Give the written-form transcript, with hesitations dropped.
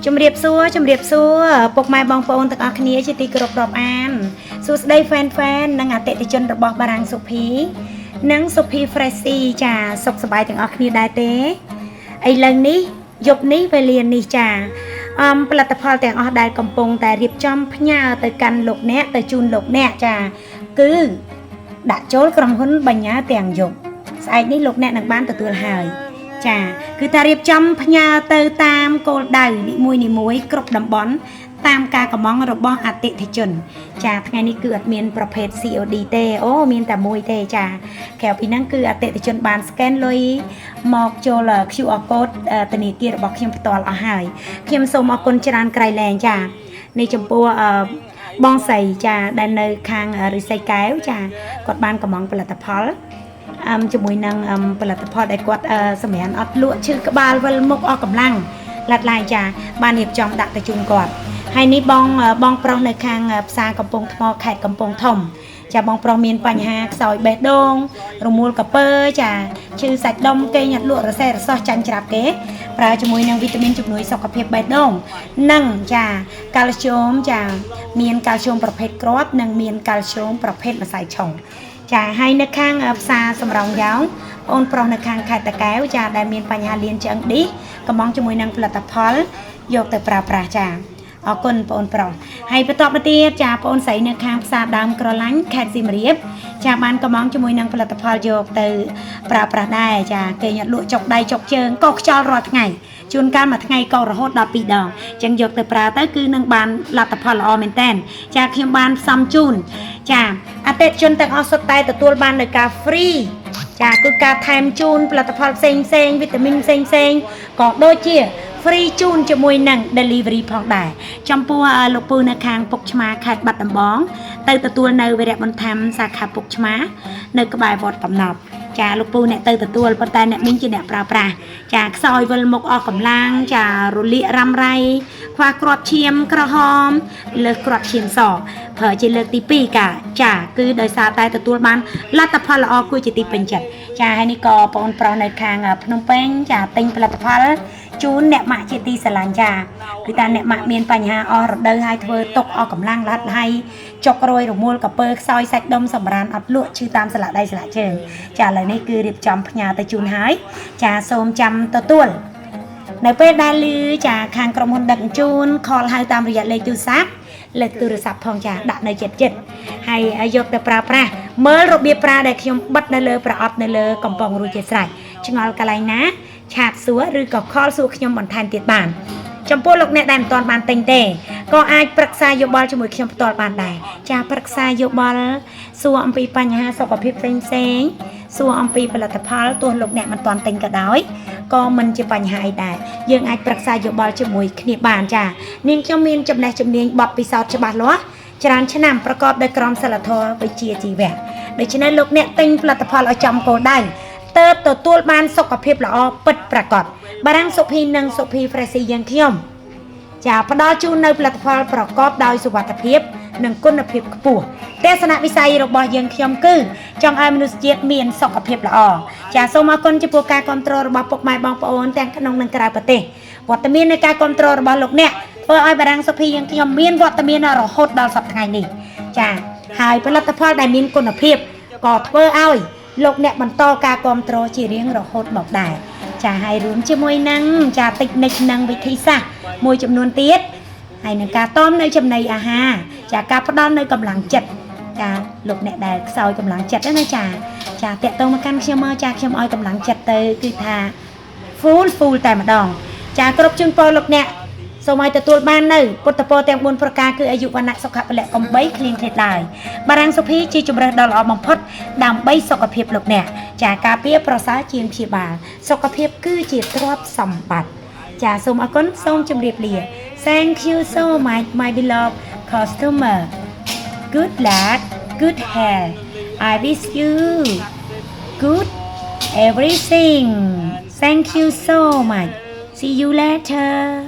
ជំរាបសួរពុកម៉ែបងប្អូនទាំងអស់គ្នាជាទីគោរពរាប់អានសួស្តីហ្វេននិងអតិថិជនរបស់បារាំងសុភីនិងសុភី Freshy ចាសុខសប្បាយទាំងអស់គ្នាដែរទេឥឡូវនេះយប់នេះវេលានេះចាផលិតផលទាំងអស់ដែលកំពុងតែរៀបចំផ្ញើទៅកាន់លោកអ្នកទៅជូនលោកអ្នកចាគឺដាក់ចូលក្រុមហ៊ុនបញ្ញាទាំងយប់ស្អែកនេះលោកអ្នកនឹងបានទទួលហើយចាគឺថារៀបចំផ្ញើទៅតាមគោលដៅនីមួយគ្រប់តំបន់តាមការកំងរបស់អតិថិជនចាថ្ងៃនេះគឺអត់មានប្រភេទ COD ទេអូមានតែមួយទេចាក្រៅពីហ្នឹងគឺអតិថិជនបាន scan លុយមកចូល QR code ធនាគាររបស់ខ្ញុំផ្ទាល់អស់ហើយខ្ញុំសូមអរគុណច្រើនក្រៃលែងចានេះចំពោះបងស្រីចាដែលនៅខាងរិស័យកែវចាគាត់បានកំងផលិតផលជាមួយនឹងផលិតផលដែលគាត់សម្រាប់អត់លក់ឈឺក្បាលវិលមុខអស់កម្លាំងឡាត់ឡាយចាបានរៀបចំដាក់ទៅជូនគាត់ហើយនេះបងប្រុសនៅខាងផ្សារកំពង់ថ្មខេត្តកំពង់ធំចាបងប្រុសមានបញ្ហាខ្សោយបេះដូងរមួលកពើចាឈឺសាច់ដុំគេញ៉ាត់លក់រសេះរសោះចាញ់ច្រាប់គេប្រើជាមួយនឹងវីតាមីនជំនួយសុខភាពបេះដូងនិងចាកាល់ស្យូមចាមានកាល់ស្យូមប្រភេទគ្រាប់និងមានកាល់ស្យូមប្រភេទម្សៅឆុងចាហើយនៅខាងផ្សារសំរោងយ៉ោងបងប្រុសនៅខាងខេត្តតាកែវចាដែលមានបញ្ហាលៀនឆ្អឹងឌីសកំងជាមួយនឹងផលិតផលយកទៅប្រើប្រាស់ចាអរគុណបងប្រុសហើយបន្តមកទៀតចាបងស្រីនៅខាងផ្សារដើមក្រឡាញ់ខេត្តសៀមរាបចាបានកំងជាមួយនឹងផលិតផលយកទៅប្រើប្រាស់ដែរចាគេញ៉ាត់លក់ចុកដៃចុកជើងកោសខ្យល់រាល់ថ្ងៃជួនកាលមួយថ្ងៃកោសរហូតដល់2ដងអញ្ចឹងយកទៅប្រើទៅគឺនឹងបានលទ្ធផលល្អមែនតើចាខ្ញុំបានផ្សំជូនចាអតិថិជនទាំងអស់សុទ្ធតែទទួលបាននូវការ free ចាគឺការថែមជូនផលិតផលផ្សេងវីតាមីនផ្សេងក៏ដូចជា free ជូនជាមួយនឹង delivery ផងដែរចំពោះលោកពូនៅខាងពុកឆ្មាខេត្តបាត់ដំបងទៅទទួលនៅវរៈបន្ថែមសាខាពុកឆ្មានៅក្បែរវត្តកំណប់ចាលោកពូអ្នកទៅទទួលប៉ុន្តែអ្នកមីងជាអ្នកប្រើប្រាស់ចាខ្សោយវិលមុខអស់កម្លាំងចារលាករ៉ាំរ៉ៃខ្វះគ្រាប់ឈាមក្រហមលើសគ្រាប់ឈាមសប្រើជាលើកទី2ចាគឺដោយសារតែទទួលបានលទ្ធផលល្អគួរជាទីពេញចិត្តចាហើយនេះក៏បងប្រុសនៅខាងភ្នំពេញចាទិញផលិតផលជូនអ្នកម៉ាក់ជាទីស្រឡាញ់ចាគឺថាអ្នកម៉ាក់មានបញ្ហាអស់រដូវហើយធ្វើទុកអស់កម្លាំងឡាត់ហើយចុករយរមួលកពើខ្សោយសាច់ដុំសម្រានអត់លក់ឈឺតាមស្លាកដៃស្លាកជើងចាឥឡូវនេះគឺរៀបចំផ្ញើទៅជូនហើយចាសូមចាំទទួលនៅពេលដែលឮចាខាងក្រុមហ៊ុនដឹកជញ្ជូនខលហៅតាមរយៈលេខទូរស័ព្ទលើកទូរស័ព្ទផងចាដាក់នៅចិត្តហើយយកទៅប្រើប្រាស់មើលរបៀបប្រើដែលខ្ញុំបិទនៅលើប្រអប់នៅលើកំប៉ុងរួចជាស្រេចឆ្ងល់កន្លែងណាឆាតសួរឬក៏ខលសួរខ្ញុំបន្ថែមទៀតបានចំពោះលោកអ្នកដែលមិនទាន់បានទិញទេក៏អាចប្រឹក្សាយោបល់ជាមួយខ្ញុំផ្ទាល់បានដែរចាប្រឹក្សាយោបល់សួរអំពីបញ្ហាសុខភាពផ្សេងសួរអំពីផលិតផលទោះលោកអ្នកមិនទាន់ទិញក៏ដោយក៏មិនជាបញ្ហាអីដែរយើងអាចប្រឹក្សាយោបល់ជាមួយគ្នាបានចានាងខ្ញុំមានចំណេះជំនាញបទពិសោធន៍ច្បាស់លាស់ច្រើនឆ្នាំប្រកបដោយក្រមសីលធម៌វិជ្ជាជីវៈដូច្នេះលោកអ្នកទិញផលិតផលឲ្យចំគោលដៅទើបទទួលបានសុខភាពល្អពិតប្រាកដបារាំងសុភីនិងសុភី Freshy យើងខ្ញុំចាផ្ដល់ជូននៅផលិតផលប្រកបដោយសុវត្ថិភាពនិងគុណភាពខ្ពស់ទស្សនវិស័យរបស់យើងខ្ញុំគឺចង់ឲ្យមនុស្សជាតិមានសុខភាពល្អចាសូមអរគុណចំពោះការគាំទ្ររបស់ពុកម៉ែបងប្អូនទាំងក្នុងនិងក្រៅប្រទេសវត្តមាននៃការគាំទ្ររបស់លោកអ្នកធ្វើឲ្យបារាំងសុភីយើងខ្ញុំមានវត្តមានរហូតដល់សប្តាហ៍ថ្ងៃនេះចាហើយផលិតផលដែលមានគុណភាពក៏ធ្វើឲ្យលោកអ្នកបន្តការគាំទ្រជារៀងរហូតមកដែរចាហើយរួមជាមួយនឹងចាតិចនិចនឹងវិធីសាស្ត្រមួយចំនួនទៀតហើយនឹងការតមនៅចំណីអាហារចាការផ្ដល់នៅកម្លាំងចិត្តចាលោកអ្នកដែលខ្សោយកម្លាំងចិត្តណាចាតាក់ទងមកកាន់ខ្ញុំមកចាខ្ញុំឲ្យកម្លាំងចិត្តទៅគឺថា full តែម្ដងចាគ្រប់ជូនពរលោកអ្នកសូមឲ្យទទួលបាននៅពុទ្ធពរទាំង4ប្រការគឺអាយុវណ្ណៈសុខៈពលៈកំបីគ្លៀងគ្លេតឡើយបារាំងសុភីជាជំរើសដ៏ល្អបំផុតដើម្បីសុខភាពលោកអ្នកចាការពារប្រសើរជាងព្យាបាលសុខភាពគឺជាទ្រព្យសម្បត្តិចាសូមអរគុណសូមជម្រាបលា Thank you so much my beloved customer good luck good health I wish you good everything thank you so much see you later